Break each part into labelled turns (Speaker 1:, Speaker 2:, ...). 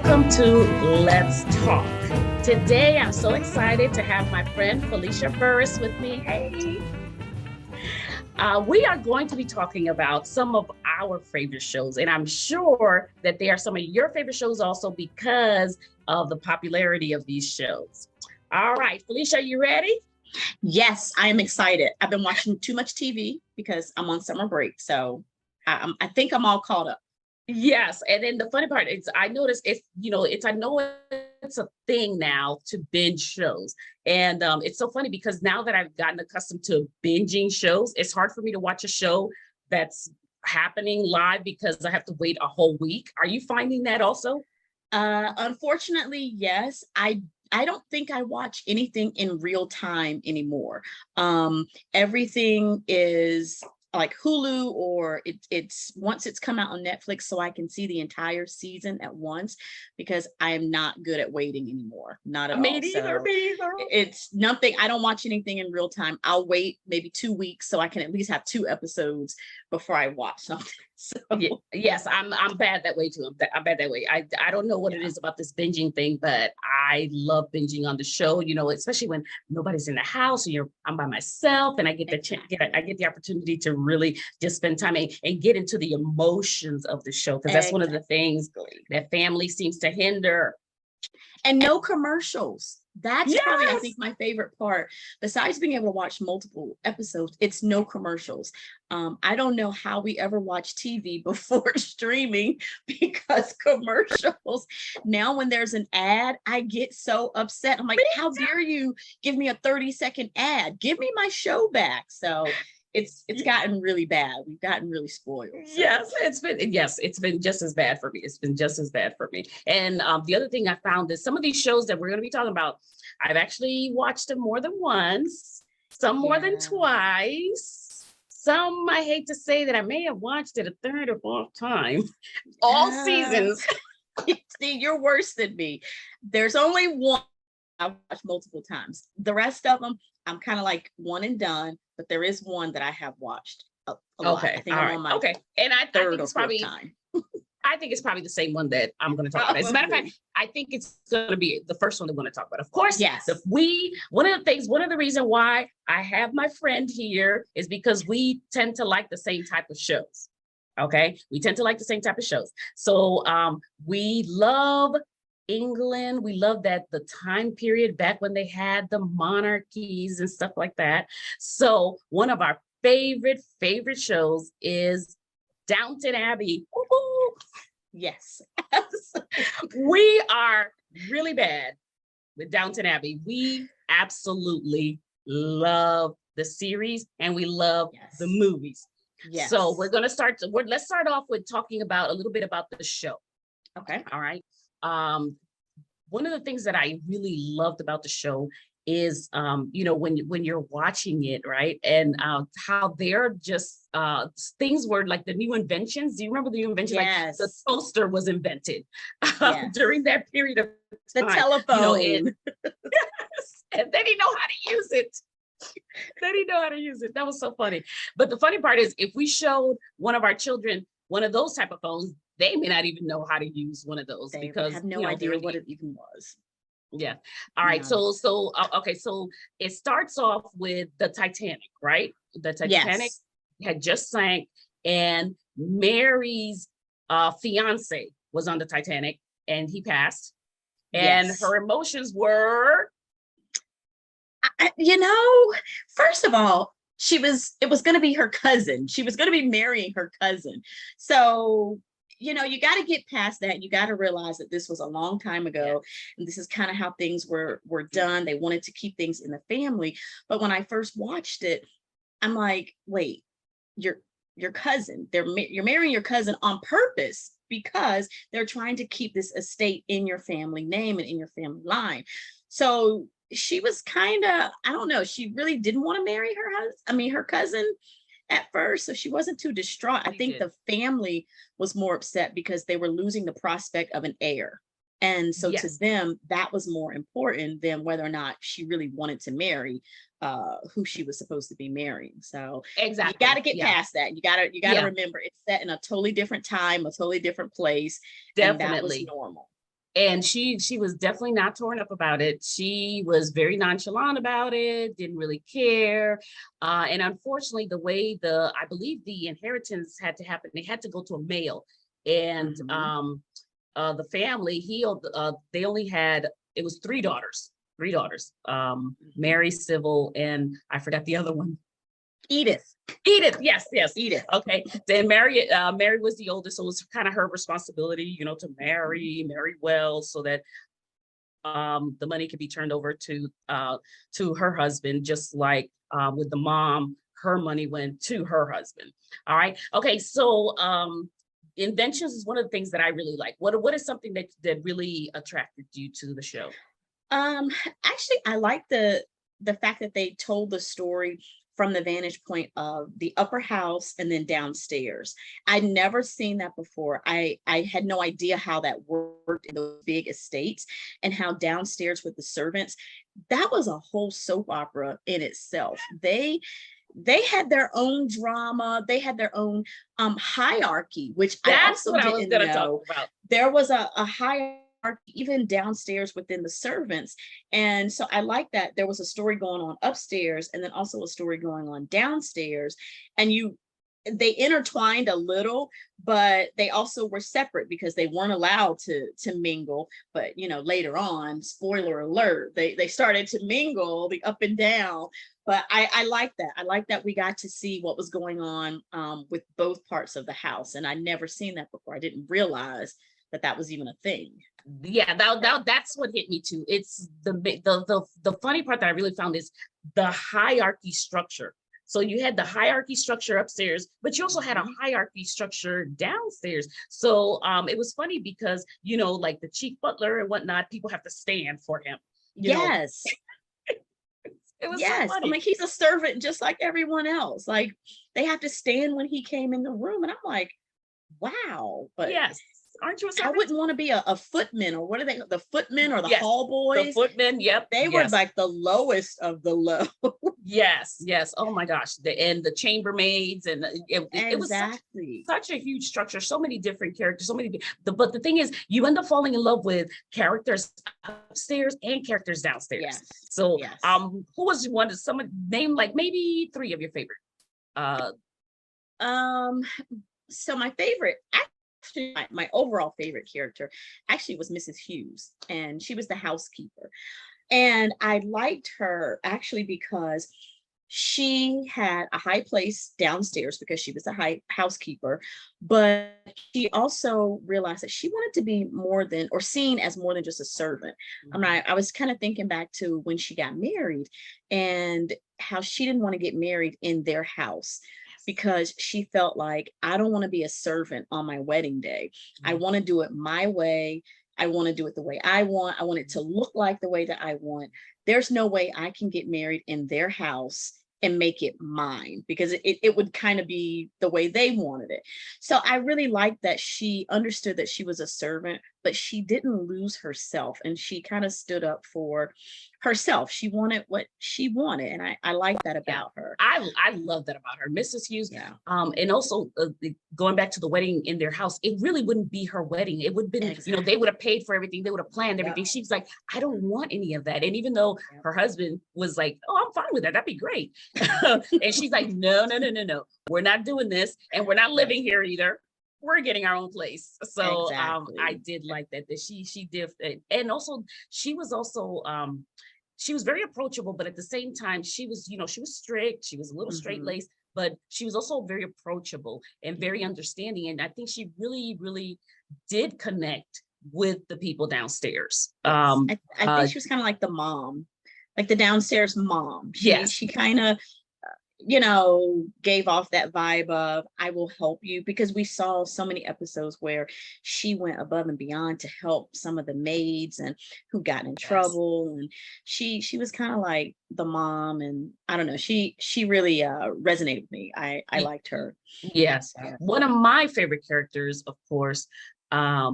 Speaker 1: Welcome to Let's Talk. Today, I'm so excited to have my friend Felicia Burris with me. Hey. We are going to be talking about some of our favorite shows, and I'm sure that they are some of your favorite shows also because of the popularity of these shows. All right, Felicia, you ready?
Speaker 2: Yes, I am excited. I've been watching too much TV because I'm on summer break, so I think I'm all caught up.
Speaker 1: Yes, and then the funny part is I noticed I know it's a thing now to binge shows. And it's so funny because now that I've gotten accustomed to binging shows, it's hard for me to watch a show that's happening live because I have to wait a whole week. Are you finding that also?
Speaker 2: Unfortunately, yes. I don't think I watch anything in real time anymore. Everything is like Hulu, or it's once it's come out on Netflix, so I can see the entire season at once, because I am not good at waiting anymore. Not at
Speaker 1: Me
Speaker 2: all.
Speaker 1: neither,
Speaker 2: So
Speaker 1: me neither.
Speaker 2: it's nothing. I don't watch anything in real time. I'll wait maybe 2 weeks so I can at least have two episodes before I watch something. So
Speaker 1: Yes, I'm bad that way too. I'm bad that way. I don't know what it
Speaker 2: yeah.
Speaker 1: is about this binging thing, but I love binging on the show. Especially when nobody's in the house and I'm by myself, and I get I get the opportunity to really just spend time and get into the emotions of the show, because that's one of the things that family seems to hinder.
Speaker 2: And no commercials. That's probably, I think,
Speaker 1: Yes.
Speaker 2: my favorite part. Besides being able to watch multiple episodes, it's no commercials. I don't know how we ever watch TV before streaming, because commercials. Now, when there's an ad, I get so upset. I'm like, how dare you give me a 30-second ad? Give me my show back. So it's gotten really bad. We've gotten really spoiled. So.
Speaker 1: Yes, it's been just as bad for me. It's been just as bad for me. And the other thing I found is some of these shows that we're going to be talking about, I've actually watched them more than once, some more than twice. Some, I hate to say that I may have watched it a third or fourth time, all seasons.
Speaker 2: See, you're worse than me. There's only one I've watched multiple times. The rest of them, I'm kind of like one and done, but there is one that I have watched a lot.
Speaker 1: Okay,
Speaker 2: I think I'm on my
Speaker 1: and I
Speaker 2: third
Speaker 1: think
Speaker 2: or
Speaker 1: it's
Speaker 2: fourth
Speaker 1: probably
Speaker 2: time.
Speaker 1: I think it's probably the same one that I'm going to talk about. As a matter of fact, I think it's going to be the first one that we're going to talk about. Of course,
Speaker 2: yes.
Speaker 1: One of the reasons why I have my friend here is because we tend to like the same type of shows. Okay, we tend to like the same type of shows. So we love England. We love that the time period back when they had the monarchies and stuff like that. So one of our favorite shows is Downton Abbey. Woo-hoo.
Speaker 2: Yes.
Speaker 1: We are really bad with Downton Abbey. We absolutely love the series, and we love the movies. Yes. So let's start off with talking about a little bit about the show.
Speaker 2: Okay.
Speaker 1: All right. One of the things that I really loved about the show is when you're watching it, right, and how they're just things were like the new inventions. Do you remember the new inventions?
Speaker 2: Yes.
Speaker 1: Like the toaster was invented during that period of time.
Speaker 2: The telephone.
Speaker 1: And they didn't know how to use it. That was so funny. But the funny part is, if we showed one of our children one of those type of phones, they may not even know how to use one of those, because
Speaker 2: have no idea what it even was.
Speaker 1: Yeah. All right. So okay. So it starts off with the Titanic, right? The Titanic had just sank, and Mary's fiance was on the Titanic, and he passed. And her emotions were,
Speaker 2: first of all, it was going to be her cousin. She was going to be marrying her cousin. So you got to get past that. You got to realize that this was a long time ago, and this is kind of how things were done. They wanted to keep things in the family. But when I first watched it, I'm like, wait, your cousin, you're marrying your cousin on purpose, because they're trying to keep this estate in your family name and in your family line. So she was kind of, I don't know, she really didn't want to marry her cousin at first, so she wasn't too distraught. I think the family was more upset because they were losing the prospect of an heir, and so to them that was more important than whether or not she really wanted to marry who she was supposed to be marrying. So you got to get past that. You got to remember, it's set in a totally different time, a totally different place.
Speaker 1: Definitely.
Speaker 2: And that was normal.
Speaker 1: And she was definitely not torn up about it. She was very nonchalant about it, didn't really care. And unfortunately, the way I believe the inheritance had to happen, they had to go to a male. And the family, they only had, it was three daughters, Mary, Sybil, and I forgot the other one.
Speaker 2: Edith.
Speaker 1: Yes.
Speaker 2: Edith.
Speaker 1: Okay. Then Mary was the oldest, so it was kind of her responsibility, to marry well, so that the money could be turned over to her husband, just like with the mom, her money went to her husband. All right. Okay. So inventions is one of the things that I really like. What is something that really attracted you to the show?
Speaker 2: Actually, I like the fact that they told the story from the vantage point of the upper house and then downstairs. I'd never seen that before. I had no idea how that worked in those big estates, and how downstairs with the servants, that was a whole soap opera in itself. They had their own drama. They had their own hierarchy, which
Speaker 1: That's
Speaker 2: I
Speaker 1: what I
Speaker 2: also
Speaker 1: was
Speaker 2: didn't
Speaker 1: going to
Speaker 2: know.
Speaker 1: talk about.
Speaker 2: There was a hierarchy even downstairs within the servants. And so I like that there was a story going on upstairs and then also a story going on downstairs. And they intertwined a little, but they also were separate because they weren't allowed to mingle. But later on, spoiler alert, they started to mingle, the up and down. But I like that. I like that we got to see what was going on with both parts of the house. And I'd never seen that before. I didn't realize that was even a thing.
Speaker 1: Yeah, that's what hit me too. It's the funny part that I really found is the hierarchy structure. So you had the hierarchy structure upstairs, but you also had a hierarchy structure downstairs. So it was funny because like the chief butler and whatnot, people have to stand for him.
Speaker 2: Yes.
Speaker 1: It was
Speaker 2: yes.
Speaker 1: so funny.
Speaker 2: I'm like, he's a servant just like everyone else. Like, they have to stand when he came in the room, and I'm like, wow. But
Speaker 1: yes. Aren't you a servant?
Speaker 2: I wouldn't want to be a footman, or what are they, the footmen or the hall boys?
Speaker 1: The footmen, yep.
Speaker 2: They were like the lowest of the low.
Speaker 1: Yes. Oh my gosh. And the chambermaids, and it was such a huge structure, so many different characters, but the thing is, you end up falling in love with characters upstairs and characters downstairs.
Speaker 2: Yes.
Speaker 1: So who was one of someone name, like maybe three of your favorite?
Speaker 2: So my favorite, actually, my overall favorite character actually was Mrs. Hughes, and she was the housekeeper. And I liked her actually because she had a high place downstairs because she was a high housekeeper, but she also realized that she wanted to be more than, or seen as more than just a servant. I was kind of thinking back to when she got married and how she didn't want to get married in their house, because she felt like, I don't want to be a servant on my wedding day. I want to do it my way. I want to do it the way I want. I want it to look like the way that I want. There's no way I can get married in their house and make it mine, because it would kind of be the way they wanted it. So I really liked that she understood that she was a servant, but she didn't lose herself, and she kind of stood up for herself. She wanted what she wanted, and I like that about her.
Speaker 1: I love that about her, Mrs. Hughes. And also going back to the wedding in their house, it really wouldn't be her wedding. It would have been, they would have paid for everything, they would have planned everything. She's like, I don't want any of that. And even though her husband was like, oh, I'm fine with that, that'd be great. And she's like, no, we're not doing this, and we're not living here either. We're getting our own place. So I did like that she did. And also she was very approachable, but at the same time, she was strict. She was a little straight-laced, but she was also very approachable and very understanding. And I think she really, really did connect with the people downstairs.
Speaker 2: I think she was kind of like the mom, like the downstairs mom. She kind of gave off that vibe of, I will help you, because we saw so many episodes where she went above and beyond to help some of the maids and who got in trouble. And she was kind of like the mom, and I don't know, she really resonated with me. I liked her.
Speaker 1: Yes. One of my favorite characters, of course, I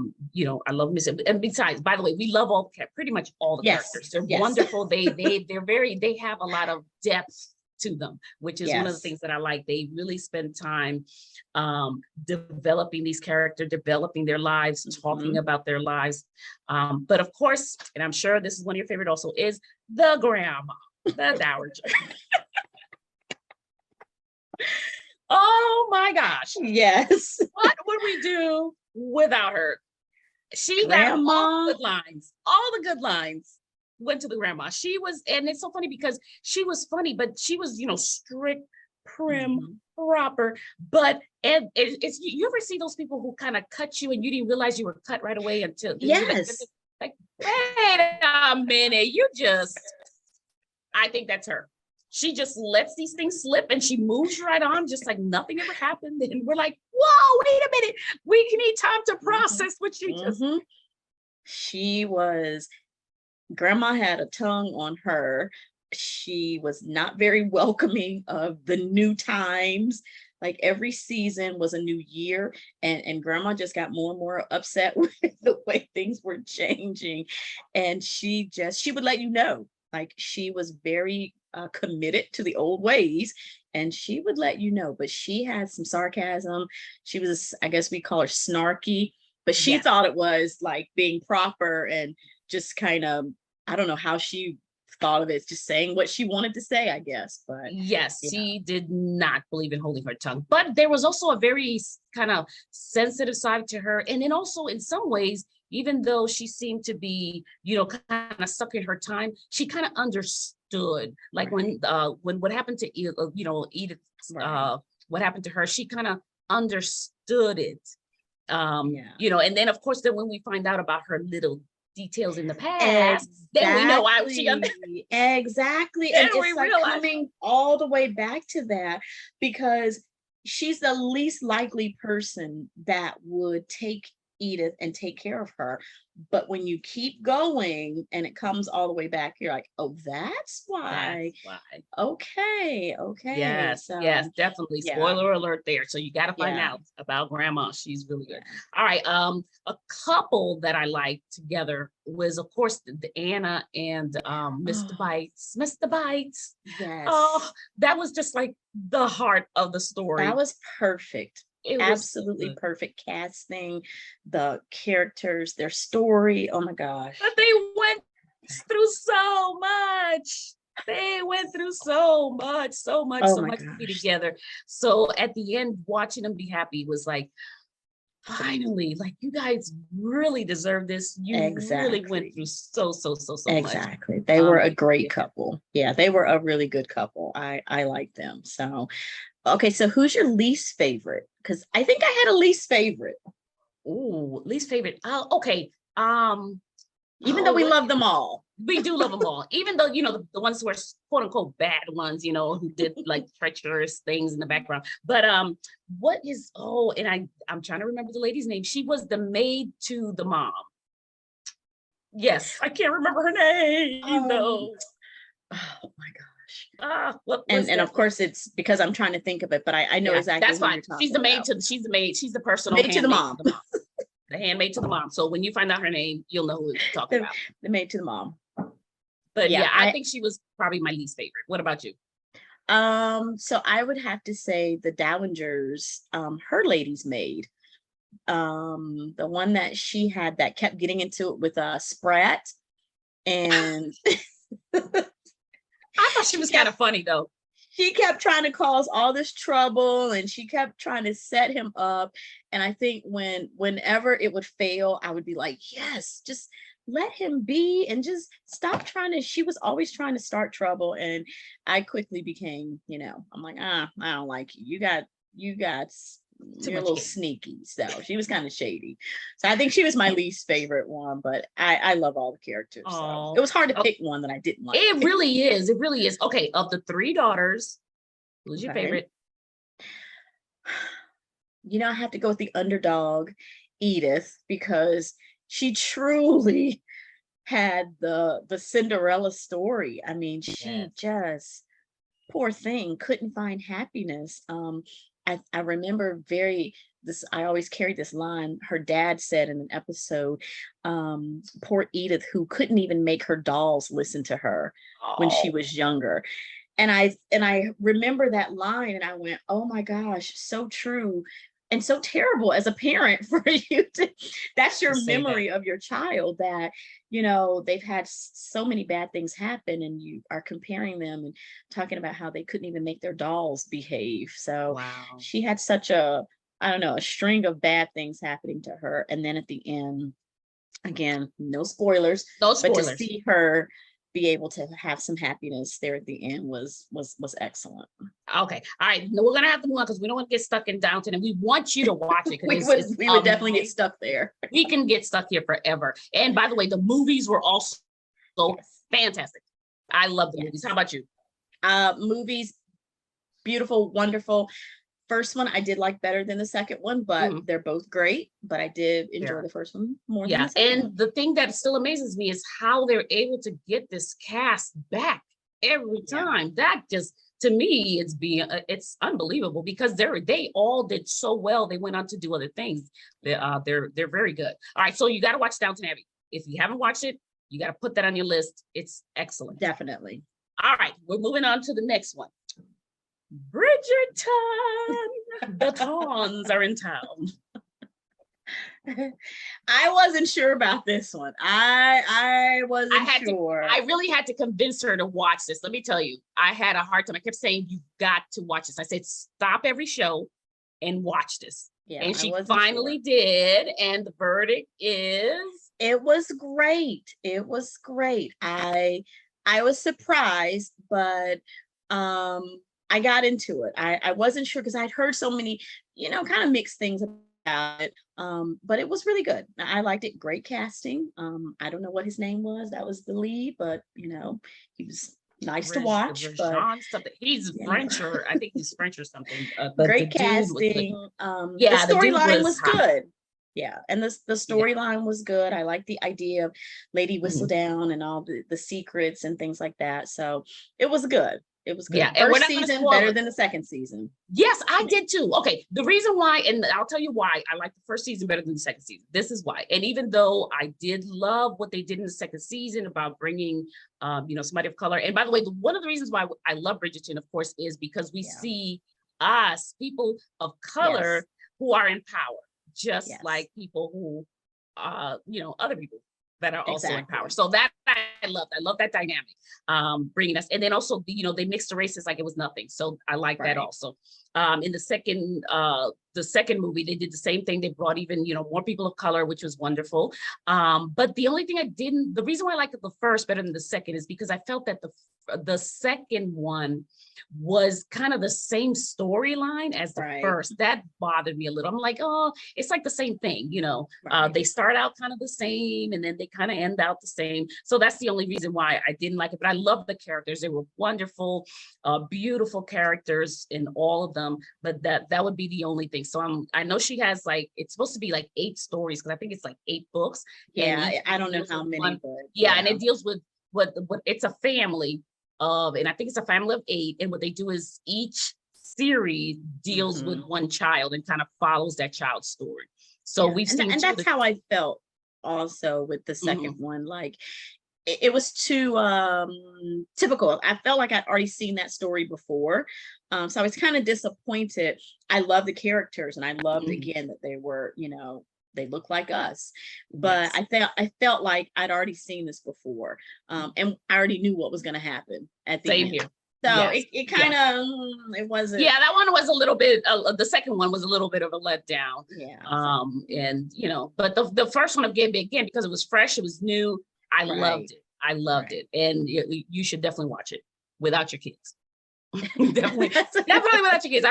Speaker 1: love Miss, and besides, by the way, we love pretty much all the characters. They're wonderful. They have a lot of depth to them, which is one of the
Speaker 2: Yes.
Speaker 1: things that I like. They really spend time developing these characters, developing their lives, talking about their lives. But of course, and I'm sure this is one of your favorite also, is the grandma, the dowager. Oh my gosh.
Speaker 2: Yes.
Speaker 1: What would we do without her? She got all
Speaker 2: Grandma.
Speaker 1: the good lines. All the good lines went to the grandma. She was, and it's so funny because she was funny, but she was, strict, prim, proper. But and it's you ever see those people who kind of cut you and you didn't realize you were cut right away until
Speaker 2: Yes.
Speaker 1: like, wait a minute, I think that's her. She just lets these things slip and she moves right on, just like nothing ever happened. And we're like, whoa, wait a minute. We need time to process what she just.
Speaker 2: She was, grandma had a tongue on her. She was not very welcoming of the new times. Like every season was a new year, and grandma just got more and more upset with the way things were changing. And she would let you know, like she was very committed to the old ways, and she would let you know. But she had some sarcasm. She was, I guess we call her snarky, but she
Speaker 1: Yes.
Speaker 2: thought it was like being proper and just kind of, I don't know how she thought of it, just saying what she wanted to say, I guess. But
Speaker 1: Yes, she did not believe in holding her tongue. But there was also a very kind of sensitive side to her. And then also in some ways, even though she seemed to be, kind of stuck in her time, she kind of understood. Like when what happened to Edith, what happened to her, she kind of understood it. And then of course, then when we find out about her little details in the past, then we know why she
Speaker 2: exactly. And it's like coming all the way back to that, because she's the least likely person that would take Edith and take care of her. But when you keep going and it comes all the way back, you're like, oh, that's why. Okay.
Speaker 1: Yes, definitely. Spoiler alert there. So you got to find out about grandma. She's really good. All right. A couple that I liked together was, of course, the Anna and Mr. Bites. Mr. Bites.
Speaker 2: Yes.
Speaker 1: Oh, that was just like the heart of the story.
Speaker 2: That was perfect.
Speaker 1: It
Speaker 2: absolutely perfect casting, the characters, their story. Oh my gosh.
Speaker 1: But they went through so much. They went through so much to be together. So at the end, watching them be happy was like, finally, like you guys really deserve this. You really went through so much.
Speaker 2: Exactly. They were a great couple. Yeah, they were a really good couple. I like them. So okay, so who's your least favorite? Because I think I had a least favorite.
Speaker 1: Ooh, least favorite. Okay.
Speaker 2: Even though we love them all.
Speaker 1: We do love them all. Even though, the ones who are quote unquote bad ones, who did like treacherous things in the background. But what is and I'm trying to remember the lady's name. She was the maid to the mom. Yes, I can't remember her name though.
Speaker 2: Oh my gosh.
Speaker 1: And
Speaker 2: of course it's because I'm trying to think of it, but I know exactly.
Speaker 1: That's fine. She's the maid she's the personal
Speaker 2: maid to the mom.
Speaker 1: The handmaid to the mom. So when you find out her name, you'll know who you're talking about.
Speaker 2: The maid to the mom.
Speaker 1: But I think she was probably my least favorite. What about you?
Speaker 2: So I would have to say the Dowager's, her lady's maid. The one that she had that kept getting into it with Sprat. And
Speaker 1: I thought she was kind of funny though.
Speaker 2: She kept trying to cause all this trouble and she kept trying to set him up. And I think whenever it would fail, I would be like, yes, just let him be and just stop trying to, she was always trying to start trouble. And I quickly became, I'm like, I don't like you. You got you're a little sneaky. So she was kind of shady. So I think she was my least favorite one, but I love all the characters. So it was hard to pick one that I didn't like.
Speaker 1: It really is. It really is. Okay, of the three daughters, who's your favorite?
Speaker 2: I have to go with the underdog, Edith, because she truly had the Cinderella story. I mean, she just, poor thing, couldn't find happiness. I remember I always carried this line her dad said in an episode, poor Edith, who couldn't even make her dolls listen to her when she was younger. I remember that line and I went, oh my gosh, so true. And so terrible as a parent for you to, that's your memory of your child, that, they've had so many bad things happen and you are comparing them and talking about how they couldn't even make their dolls behave. So
Speaker 1: Wow.
Speaker 2: she had such a, I don't know, a string of bad things happening to her. And then at the end, again, no spoilers,
Speaker 1: No
Speaker 2: but to
Speaker 1: spoilers.
Speaker 2: see her be able to have some happiness there at the end was excellent.
Speaker 1: Okay. All right. No, we're gonna have to move on because we don't want to get stuck in Downton, and we want you to watch it.
Speaker 2: We would definitely get stuck there.
Speaker 1: We can get stuck here forever. And by the way, the movies were also fantastic. I love the movies. How about you?
Speaker 2: Movies, beautiful, wonderful. First one I did like better than the second one, but they're both great. But I did enjoy the first one more than the second one.
Speaker 1: The thing that still amazes me is how they're able to get this cast back every time. That just, to me, it's unbelievable, because they all did so well. They went on to do other things. They're very good. All right, so you got to watch Downton Abbey. If you haven't watched it, you got to put that on your list. It's excellent.
Speaker 2: Definitely.
Speaker 1: All right, we're moving on to the next one. Bridgerton. The Tawns are in town.
Speaker 2: I wasn't sure about this one. I wasn't sure.
Speaker 1: I really had to convince her to watch this. Let me tell you, I had a hard time. I kept saying, you've got to watch this. I said, stop every show and watch this. Yeah, and she finally did. And the verdict is?
Speaker 2: It was great. It was great. I was surprised, but I got into it. I wasn't sure because I'd heard so many, kind of mixed things about it. But it was really good. I liked it. Great casting. I don't know what his name was. That was the lead, but he was nice to watch. But,
Speaker 1: he's French, or I think he's French or something.
Speaker 2: Great casting. The storyline was good. Yeah, and the storyline was good. I like the idea of Lady Whistledown and all the secrets and things like that. So it was good. It was good. Yeah, first season better than the second season.
Speaker 1: Yes, I did too. Okay, the reason why, and I'll tell you why I like the first season better than the second season. This is why. And even though I did love what they did in the second season about bringing, somebody of color. And by the way, one of the reasons why I love Bridgerton, of course, is because we see us, people of color, who are in power, just like people who, other people that are also in power. So that I love that dynamic, bringing us. And then also, they mixed the races like it was nothing. So I like that also. In the second movie, they did the same thing. They brought even, more people of color, which was wonderful. But the only thing the reason why I liked the first better than the second is because I felt that the second one was kind of the same storyline as the first. That bothered me a little. I'm like, oh, it's like the same thing, they start out kind of the same and then they kind of end out the same. So that's the only reason why I didn't like it. But I love the characters. They were wonderful, beautiful characters in all of them. But that would be the only thing. So I know she has it's supposed to be 8 stories, because I think it's 8 books.
Speaker 2: Yeah, I don't know how many, but
Speaker 1: and it deals with what it's a family of, and I think it's a family of 8. And what they do is each series deals with one child and kind of follows that child's story. So we've seen,
Speaker 2: and that's how I felt also with the second one. It was too typical. I felt like I'd already seen that story before. So I was kind of disappointed. I love the characters, and I loved again that they were, they look like us, but I felt like I'd already seen this before, and I already knew what was going to happen at the end. Here. So it kind of it wasn't.
Speaker 1: Yeah, that one was a little bit. The second one was a little bit of a letdown.
Speaker 2: Yeah.
Speaker 1: And but the first one again because it was fresh, it was new. I loved it. I loved it, and you should definitely watch it without your kids. definitely without your kids.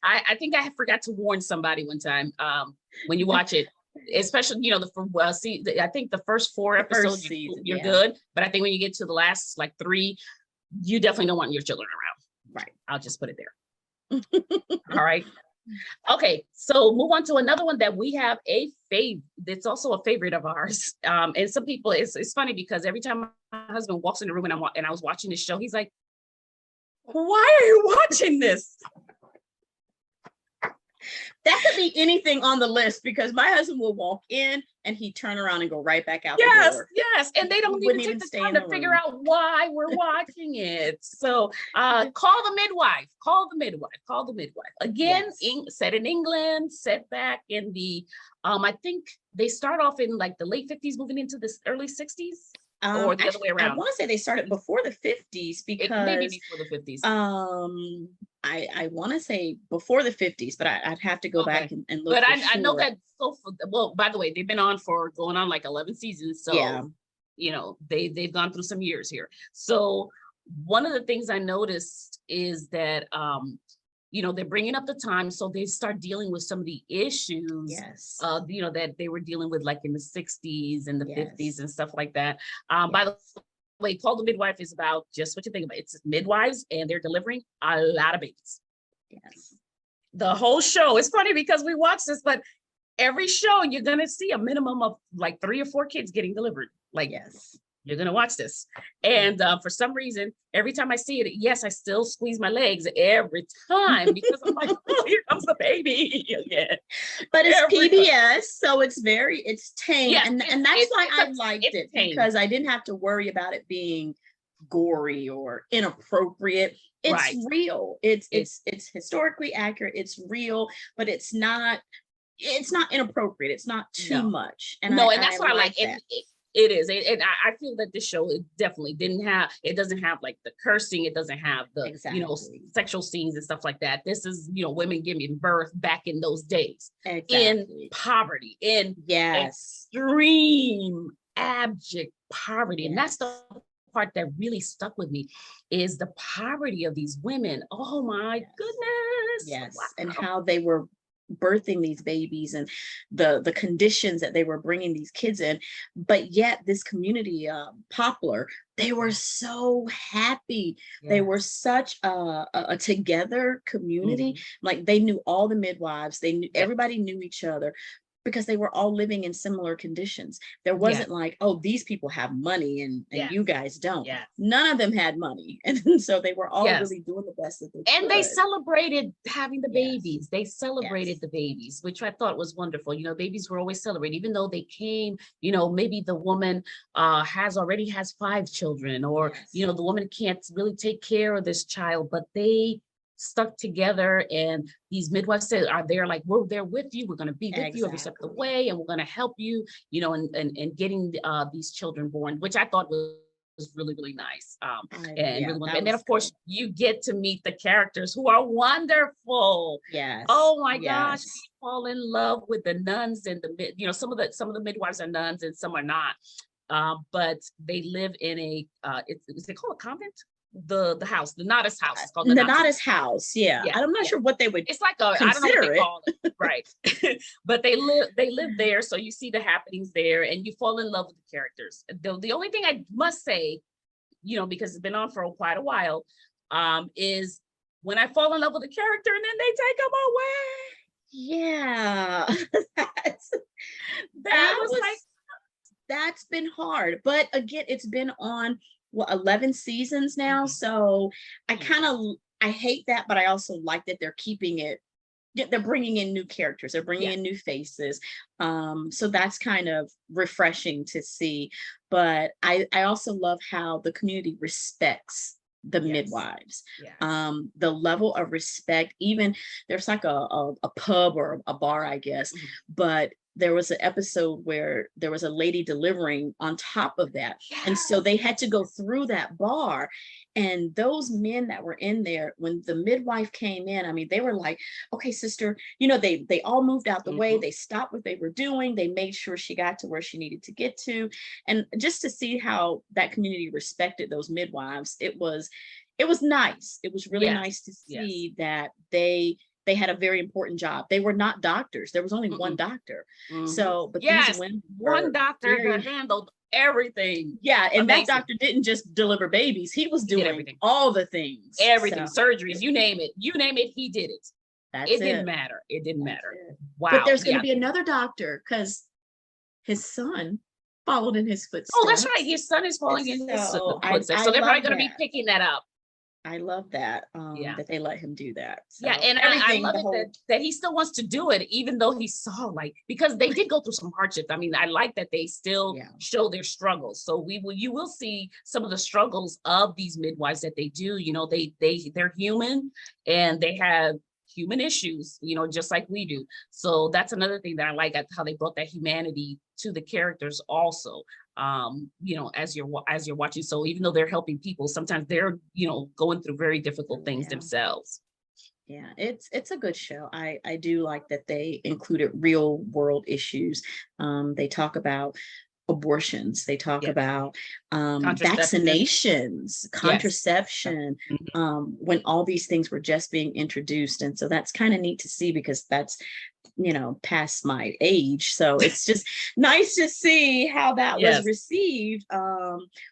Speaker 1: I think I forgot to warn somebody one time. When you watch it, especially I think the first 4 episodes you're good, but I think when you get to the last 3, you definitely don't want your children around.
Speaker 2: Right.
Speaker 1: I'll just put it there. All right. Okay, so move on to another one that we have a favorite. It's also a favorite of ours. And some people, it's funny because every time my husband walks in the room and I was watching this show, he's like, "Why are you watching this?"
Speaker 2: That's can't be anything on the list because my husband will walk in and he'd turn around and go right back out the door.
Speaker 1: Yes. And they don't even take the time to figure out why we're watching it. So call the midwife. Again, set in England, set back in the I think they start off in like the late 50s, moving into the early 60s. Or the other way around.
Speaker 2: I want to say they started before the 50s because
Speaker 1: maybe before the 50s.
Speaker 2: I want to say before the 50s, but I'd have to go back and look.
Speaker 1: But I know that well, by the way, they've been on going on like 11 seasons. So
Speaker 2: yeah,
Speaker 1: you know, they've gone through some years here. So one of the things I noticed is that you know, they're bringing up the time, so they start dealing with some of the issues, you know, that they were dealing with like in the 60s and the 50s and stuff like that. By the way, Call the Midwife is about just what you think about. It's midwives and they're delivering a lot of babies.
Speaker 2: Yes.
Speaker 1: The whole show, it's funny because we watch this, but every show you're going to see a minimum of like 3 or 4 kids getting delivered. Like, you're going to watch this. And for some reason, every time I see it, yes, I still squeeze my legs every time because I'm like, oh, here comes the baby again.
Speaker 2: But it's PBS, so it's tame.
Speaker 1: Yes,
Speaker 2: and that's why I liked it, because I didn't have to worry about it being gory or inappropriate. It's real. It's historically accurate. It's real, but it's not inappropriate. It's not too much. And
Speaker 1: that's what I like. It is. And I feel that this show, it definitely doesn't have like the cursing. It doesn't have the, you know, sexual scenes and stuff like that. This is, you know, women giving birth back in those days in poverty, in extreme abject poverty. And that's the part that really stuck with me, is the poverty of these women. Oh my goodness.
Speaker 2: Yes. Wow. And how they were birthing these babies and the conditions that they were bringing these kids in, but yet this community, Poplar, they were so happy. They were such a together community. Like they knew all the midwives, they knew everybody knew each other, because they were all living in similar conditions. There wasn't like, oh, these people have money and you guys don't. None of them had money. And so they were all really doing the best that they could.
Speaker 1: And they celebrated having the babies. They celebrated the babies, which I thought was wonderful. You know, babies were always celebrated, even though they came, you know, maybe the woman already has 5 children, or, you know, the woman can't really take care of this child, but they stuck together, and these midwives said, are there like, we're there with you, we're going to be with you every step of the way, and we're going to help you, you know, and getting these children born, which I thought was really, really nice. And then of course you get to meet the characters who are wonderful. Oh my gosh, you fall in love with the nuns and you know, some of the midwives are nuns and some are not, but they live in a is it called a convent? The house, the Nodis house. It's called the
Speaker 2: Nodis house. I'm not sure what they would.
Speaker 1: It's like I don't know what they call it, right? But they live there, so you see the happenings there, and you fall in love with the characters. The only thing I must say, you know, because it's been on for quite a while, is when I fall in love with a character and then they take them away.
Speaker 2: That's been hard, but again, it's been on 11 seasons now, so I hate that, but I also like that they're keeping it. They're bringing in new characters, they're bringing in new faces, so that's kind of refreshing to see. But I also love how the community respects the midwives. The level of respect, even there's like a pub or a bar, I guess, but there was an episode where there was a lady delivering on top of that. And so they had to go through that bar. And those men that were in there, when the midwife came in, I mean, they were like, okay, sister, you know, they all moved out the way. They stopped what they were doing. They made sure she got to where she needed to get to. And just to see how that community respected those midwives, it was nice. It was really nice to see that they had a very important job. They were not doctors. There was only one doctor. So, but these women,
Speaker 1: one doctor that handled everything.
Speaker 2: And that doctor didn't just deliver babies. He was doing everything, all the things,
Speaker 1: everything, surgeries, you name it, he did it. It didn't matter. Wow.
Speaker 2: But there's going to be another doctor because his son followed in his footsteps.
Speaker 1: Oh, that's right. His son is following in his footsteps. So they're probably going to be picking that up.
Speaker 2: I love that,
Speaker 1: Yeah.
Speaker 2: that they let him do that. So
Speaker 1: Yeah, and I
Speaker 2: everything,
Speaker 1: love
Speaker 2: the
Speaker 1: it
Speaker 2: whole,
Speaker 1: that he still wants to do it, even though he saw like, because they did go through some hardships. I mean, I like that they still
Speaker 2: yeah,
Speaker 1: show their struggles. So you will see some of the struggles of these midwives that they do. You know, they're human and they have human issues, you know, just like we do. So that's another thing that I like at how they brought that humanity to the characters also. You know, as you're watching. So even though they're helping people, sometimes they're, you know, going through very difficult things
Speaker 2: yeah.
Speaker 1: themselves.
Speaker 2: Yeah, it's a good show. I do like that they included real world issues. They talk about abortions. They talk
Speaker 1: Yes.
Speaker 2: about
Speaker 1: Contraception.
Speaker 2: vaccinations,
Speaker 1: Yes.
Speaker 2: contraception,
Speaker 1: Mhm.
Speaker 2: when all these things were just being introduced. And so that's kind of neat to see because that's, past my age. So it's just nice to see how that was
Speaker 1: Yes.
Speaker 2: received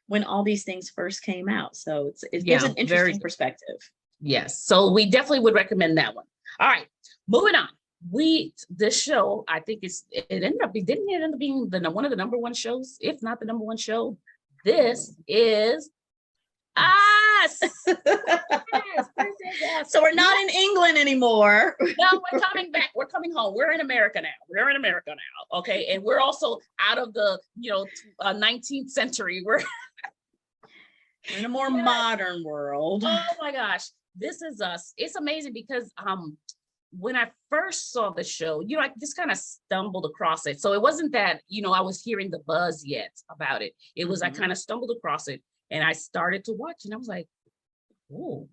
Speaker 2: when all these things first came out. So it gives
Speaker 1: Yeah.
Speaker 2: an
Speaker 1: Very
Speaker 2: interesting
Speaker 1: good.
Speaker 2: perspective.
Speaker 1: Yes. So we definitely would recommend that one. All right. Moving on. This show, I think it ended up, didn't it end up being one of the number one shows, if not the number one show? This is us. Yes, this is us.
Speaker 2: So we're not in England anymore.
Speaker 1: No, we're coming back. We're coming home. We're in America now. We're in America now. Okay. And we're also out of the, 19th century. We're
Speaker 2: in a more modern world.
Speaker 1: Oh my gosh. This is us. It's amazing because when I first saw the show, I just kind of stumbled across it. So it wasn't that, I was hearing the buzz yet about it. It was, I kind of stumbled across it and I started to watch and I was like, oh,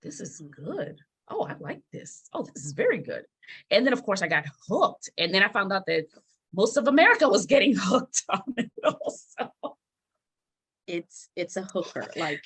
Speaker 1: this is good. Oh, I like this. Oh, this is very good. And then of course I got hooked. And then I found out that most of America was getting hooked on it also.
Speaker 2: It's a hooker. Like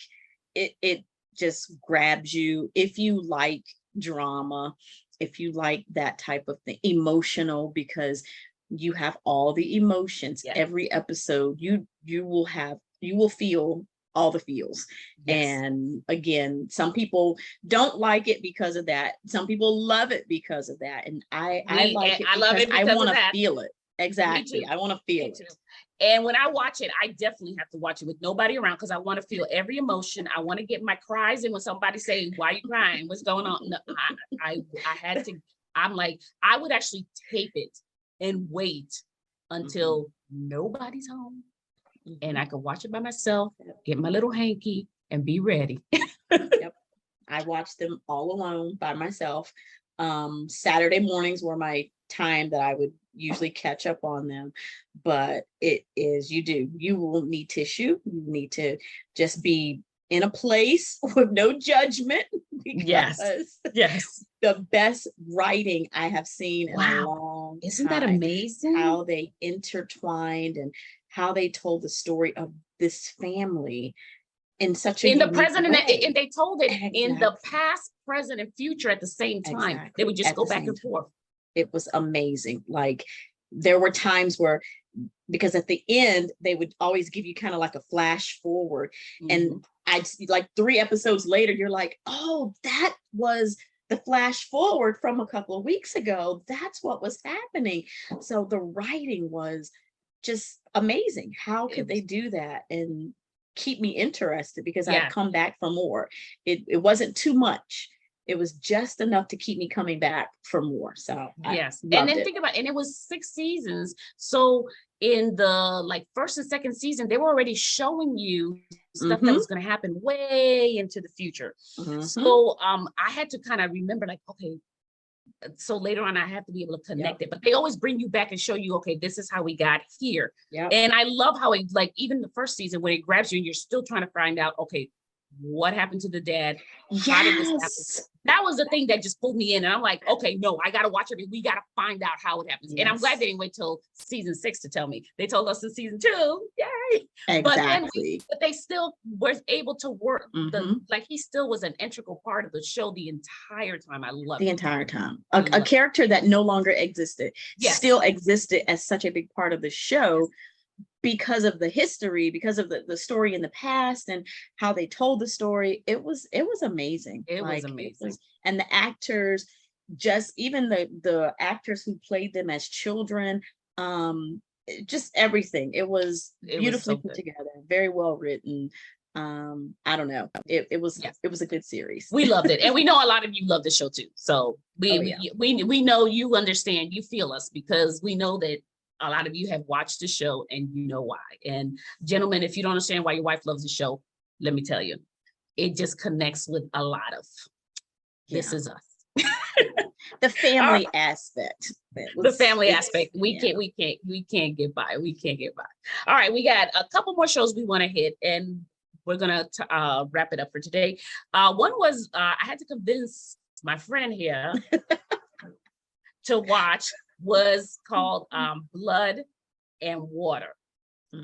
Speaker 2: it just grabs you if you like drama, if you like that type of thing, emotional, because you have all the emotions.
Speaker 1: Yes.
Speaker 2: Every episode you will feel all the feels.
Speaker 1: Yes.
Speaker 2: And again, some people don't like it because of that. Some people love it because of that. And I like it
Speaker 1: I love
Speaker 2: because
Speaker 1: it
Speaker 2: I
Speaker 1: because
Speaker 2: want
Speaker 1: of
Speaker 2: to
Speaker 1: that.
Speaker 2: feel it. Exactly.
Speaker 1: Me too.
Speaker 2: I want to feel
Speaker 1: Me
Speaker 2: it.
Speaker 1: too. And when I watch it, I definitely have to watch it with nobody around because I want to feel every emotion. I want to get my cries in when somebody saying, "Why are you crying? What's going on?" No, I had to. I'm like, I would actually tape it and wait until nobody's home, and I could watch it by myself, get my little hanky, and be ready.
Speaker 2: Yep. I watched them all alone by myself. Saturday mornings were my time that I would usually catch up on them. But you will need tissue. You need to just be in a place with no judgment
Speaker 1: Yes.
Speaker 2: because
Speaker 1: Yes.
Speaker 2: the best writing I have seen in a long
Speaker 1: Isn't
Speaker 2: time.
Speaker 1: that amazing?
Speaker 2: How they intertwined and how they told the story of this family in such a
Speaker 1: in the
Speaker 2: unique
Speaker 1: present
Speaker 2: way.
Speaker 1: and they told it in the
Speaker 2: Exactly.
Speaker 1: past, present, and future at the same time.
Speaker 2: Exactly.
Speaker 1: They would just
Speaker 2: At
Speaker 1: go
Speaker 2: the
Speaker 1: back
Speaker 2: same
Speaker 1: and
Speaker 2: time.
Speaker 1: forth.
Speaker 2: It was amazing. Like there were times where, because at the end they would always give you kind of like a flash forward, and I'd see like 3 episodes later, you're like, oh, that was the flash forward from a couple of weeks ago. That's what was happening. So the writing was just amazing. How could they do that and keep me interested? Because I'd come back for more. It wasn't too much. It was just enough to keep me coming back for more. So
Speaker 1: yes. And then think about, and it was 6 seasons. So in the first and second season, they were already showing you stuff that was going to happen way into the future. So I had to kind of remember okay, so later on I have to be able to connect it, but they always bring you back and show you, okay, this is how we got here. And I love how it, even the first season when it grabs you and you're still trying to find out, okay, what happened to the dad? How did this happen? That was the thing that just pulled me in. And I'm like, okay, no, I got to watch it. We got to find out how it happens. And I'm glad they didn't wait till season 6 to tell me. They told us in season 2. Yay.
Speaker 2: Exactly.
Speaker 1: But they still were able to work. He still was an integral part of the show the entire time. I love
Speaker 2: the entire time. A character that no longer existed, still existed as such a big part of the show. Because of the history, because of the story in the past and how they told the story. It was amazing.
Speaker 1: It was amazing.
Speaker 2: And the actors, just even the actors who played them as children, just everything. It was beautifully put together, very well written. I don't know. It was
Speaker 1: Yes.
Speaker 2: it was a good series.
Speaker 1: We loved it. And we know a lot of you love the show too. So we know you understand, you feel us, because we know that a lot of you have watched the show and you know why. And gentlemen, if you don't understand why your wife loves the show, let me tell you, it just connects with a lot of this is us.
Speaker 2: The family aspect.
Speaker 1: The family aspect. We can't get by. We can't get by. All right, we got a couple more shows we want to hit, and we're gonna wrap it up for today. One was I had to convince my friend here to watch, was called Blood and Water.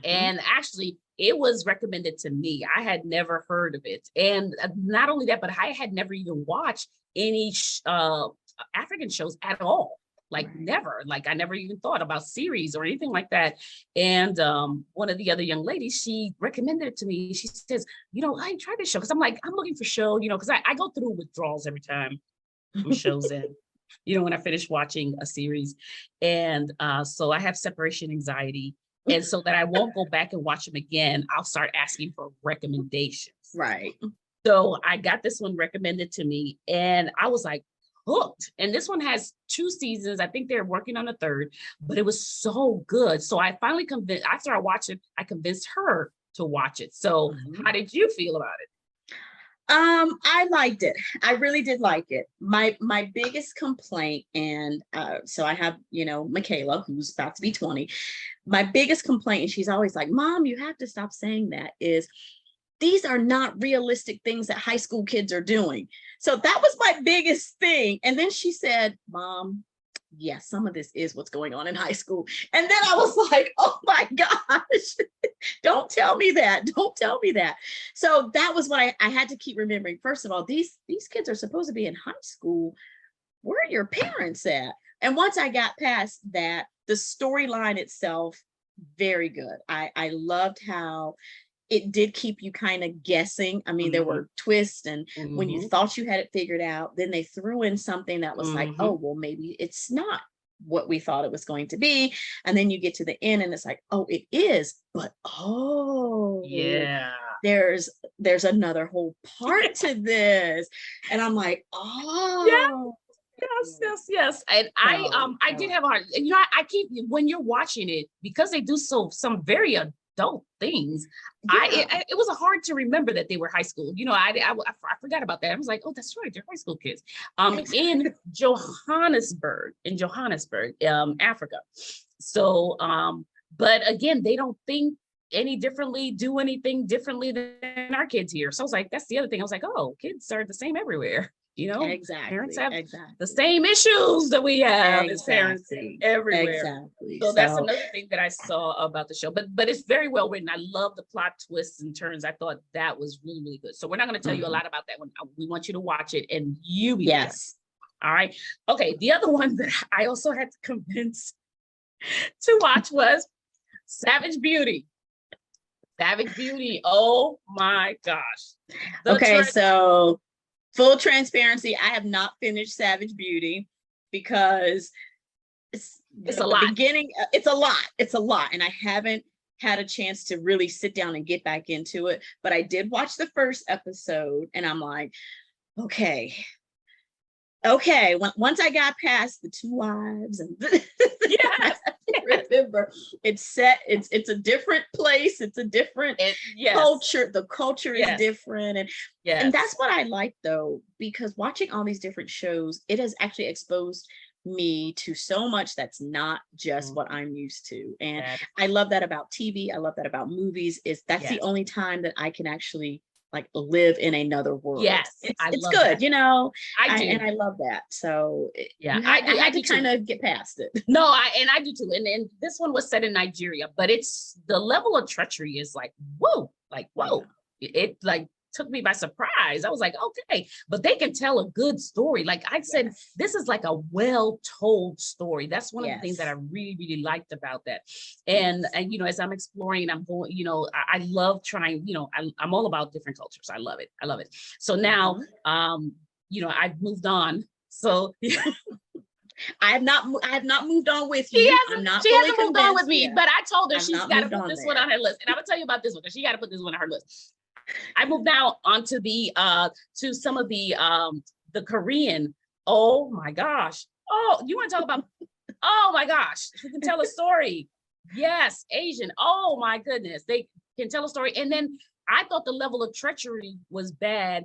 Speaker 1: And actually, it was recommended to me. I had never heard of it. And not only that, but I had never even watched any African shows at all. Like never. Like I never even thought about series or anything like that. And one of the other young ladies, she recommended it to me. She says, I ain't tried this show. Because I'm like, I'm looking for show, because I go through withdrawals every time shows in. When I finish watching a series. And so I have separation anxiety. And so that I won't go back and watch them again, I'll start asking for recommendations.
Speaker 2: Right.
Speaker 1: So I got this one recommended to me and I was like hooked. And this one has 2 seasons. I think they're working on a 3rd, but it was so good. So I finally convinced, after I watched it, I convinced her to watch it. So how did you feel about it?
Speaker 2: I liked it. I really did like it. My biggest complaint, and so I have, Michaela, who's about to be 20. My biggest complaint, and she's always like, Mom, you have to stop saying that, is these are not realistic things that high school kids are doing. So that was my biggest thing. And then she said, Mom, yes, some of this is what's going on in high school. And then I was like, oh my gosh, don't tell me that. Don't tell me that. So that was what I had to keep remembering. First of all, these kids are supposed to be in high school. Where are your parents at? And once I got past that, the storyline itself, very good. I loved how it did keep you kind of guessing. I mean, there were twists, and when you thought you had it figured out, then they threw in something that was like, oh, well, maybe it's not what we thought it was going to be. And then you get to the end and it's like, oh, it is, but there's another whole part to this. And I'm like, oh.
Speaker 1: Yes. And I did have a hard, I keep, when you're watching it, because they do some very adult things, it was hard to remember that they were high school. I forgot about that. I was like, oh, that's right, they're high school kids. In Johannesburg, Africa. So but again, they don't think any differently, do anything differently than our kids here. So I was like, that's the other thing. I was like, oh, kids are the same everywhere.
Speaker 2: Exactly.
Speaker 1: Parents have the same issues that we have as parents everywhere.
Speaker 2: Exactly.
Speaker 1: So that's another thing that I saw about the show. But it's very well written. I love the plot twists and turns. I thought that was really, really good. So we're not going to tell you a lot about that one. We want you to watch it and you be there. All right. Okay. The other one that I also had to convince to watch was Savage Beauty. Savage Beauty. Oh my gosh.
Speaker 2: So full transparency, I have not finished Savage Beauty because it's
Speaker 1: a lot.
Speaker 2: It's a lot. And I haven't had a chance to really sit down and get back into it. But I did watch the first episode and I'm like, okay. Once I got past the 2 wives and remember, it's set, it's a different place, it's a different culture. The culture is different. And that's what I like though, because watching all these different shows, it has actually exposed me to so much that's not just what I'm used to. And I love that about TV. I love that about movies, that's the only time that I can actually like live in another world. It's good,
Speaker 1: that. I do.
Speaker 2: And I love that. So
Speaker 1: I
Speaker 2: had to kind of get past it.
Speaker 1: No, I do too. And this one was set in Nigeria, but it's the level of treachery is like, whoa. It like took me by surprise. I was like, okay, but they can tell a good story. Like I said, this is like a well-told story. That's one of the things that I really, really liked about that. And as I'm exploring, I'm going, I love trying, I'm all about different cultures. I love it. So now, I've moved on. So
Speaker 2: I have not moved on with you.
Speaker 1: She hasn't moved on with me, but I told her she's got to put this one on her list. And I'm gonna tell you about this one because she got to put this one on her list. I moved now onto to some of the Korean. Oh my gosh. Oh, you want to talk about, oh my gosh, who can tell a story? Yes, Asian. Oh my goodness. They can tell a story. And then I thought the level of treachery was bad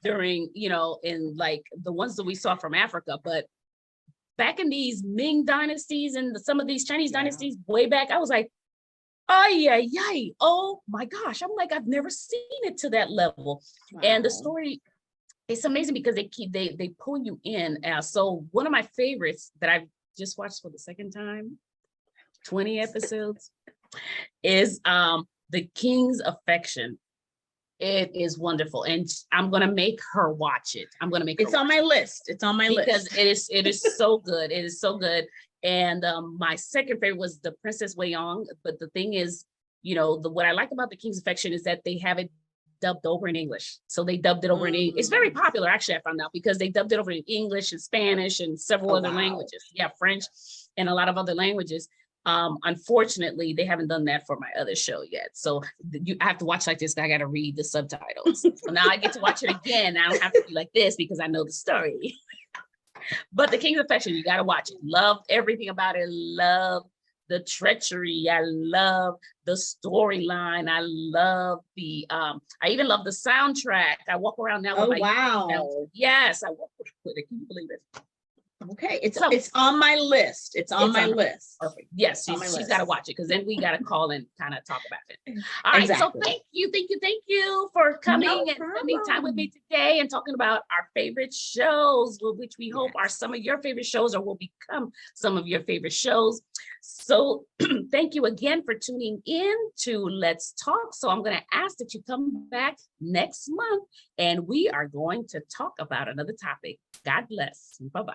Speaker 1: during, in like the ones that we saw from Africa, but back in these Ming dynasties and some of these Chinese dynasties way back, I was like, oh my gosh. I'm like, I've never seen it to that level. Wow. And the story, it's amazing because they pull you in. So one of my favorites that I've just watched for the second time, 20 episodes, is The King's Affection. It is wonderful, and I'm gonna make her watch it. I'm gonna make
Speaker 2: it's on my list. It's on my list
Speaker 1: because it is so good. It is so good. And my second favorite was The Princess Wayong. But the thing is, what I like about The King's Affection is that they have it dubbed over in English. So they dubbed it over in English. It's very popular, actually, I found out, because they dubbed it over in English and Spanish and several other languages. Yeah, French and a lot of other languages. Unfortunately, they haven't done that for my other show yet. So I have to watch like this. I got to read the subtitles. So now I get to watch it again. I don't have to be like this because I know the story. But The King's Affection, you got to watch it. Loved everything about it. Love the treachery. I love the storyline. I love I even love the soundtrack. I walk around now with my
Speaker 2: wow.
Speaker 1: Yes, I walk with it. Can you believe it?
Speaker 2: Okay, it's on my list. It's on my list.
Speaker 1: Perfect. Yes, she's got to watch it because then we got to call and kind of talk about it. All right, so thank you for coming and spending time with me today and talking about our favorite shows, which we hope are some of your favorite shows or will become some of your favorite shows. So thank you again for tuning in to Let's Talk. So I'm going to ask that you come back next month and we are going to talk about another topic. God bless. Bye-bye.